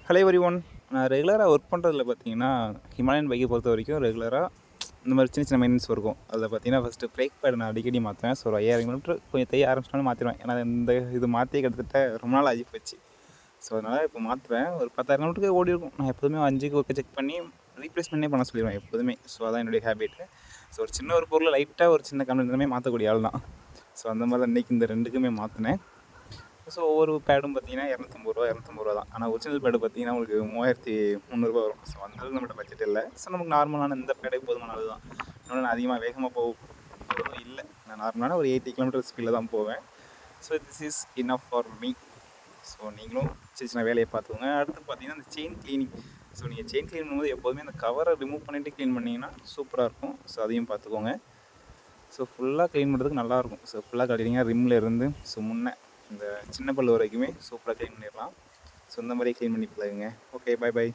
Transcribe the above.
Hello everyone. நான் ரெகுலராக work பண்ணுறதுல பார்த்தீங்கன்னா, ஹிமாலயன் பைக்கை பொறுத்த வரைக்கும் ரெகுலராக இந்த மாதிரி சின்ன சின்ன மெயின்டெனன்ஸ் இருக்கும். அதில் பார்த்தீங்கன்னா ஃபஸ்ட்டு பிரேக் பேட் நான் அடிக்கடி மாற்றுவேன். ஸோ ஒரு 5000 கிலோமீட்டர் கொஞ்சம் தேய ஆரம்பிச்சிட்டாலும் மாற்றிடுவேன். ஏன்னா இந்த இது மாற்றி கிட்டத்தட்ட ரொம்ப நாள் ஆகி போச்சு. ஸோ அதனால் இப்போ மாற்றுவேன். ஒரு 10,000 கிலோமீட்டருக்கு ஓடி இருக்கும். நான் எப்போதுமே 5க்கு ஒருக்க செக் பண்ணி ரீப்ளேஸ்மெண்ட்டே பண்ண சொல்லிடுவேன் எப்போதுமே. ஸோ அதான் என்னுடைய ஹேபிட்டு. ஸோ ஒரு சின்ன ஒரு பொருளை லைட்டாக ஒரு சின்ன கம்ப்ளைண்ட்மே மாற்றக்கூடிய ஆள் தான். ஸோ அந்த மாதிரி தான் இன்றைக்கி இந்த 2க்குமே மாற்றினேன். ஸோ ஒவ்வொரு பேடும் பார்த்தீங்கன்னா ரூ. 250 தான். ஆனால் ஒரிஜினல் பேடு பார்த்தீங்கன்னா உங்களுக்கு 3300 வரும். ஸோ அந்தளவுக்கு நம்மகிட்ட பட்ஜெட் இல்லை. ஸோ நமக்கு நார்மலான இந்த பேடே போதுமானது தான். இன்னொன்று நான் அதிகமாக வேகமாக போகிறதும் இல்லை. நான் நார்மலான ஒரு 80 கிலோமீட்டர் ஸ்பீடில் தான் போவேன். So this is enough for me. So நீங்களும் சின்ன சின்ன வேலையை பார்த்துக்கோங்க. அடுத்து பார்த்தீங்கன்னா இந்த செயின் க்ளீனிங். ஸோ நீங்கள் செயின் க்ளீன் பண்ணும்போது எப்போதுமே அந்த கவரை ரிமூவ் பண்ணிவிட்டு க்ளீன் பண்ணிங்கன்னா சூப்பராக இருக்கும். ஸோ அதையும் பார்த்துக்கோங்க. ஸோ ஃபுல்லாக க்ளீன் பண்ணுறதுக்கு நல்லாயிருக்கும். ஸோ ஃபுல்லாக கட்டிட்டிங்கன்னா ரிம்மில் இருந்து ஸோ முன்னே இந்த சின்ன பல்லு வரைக்குமே சூப்பராக க்ளீன் பண்ணிடலாம். ஸோ இந்த மாதிரி க்ளீன் பண்ணி பழகுங்க. Okay, by.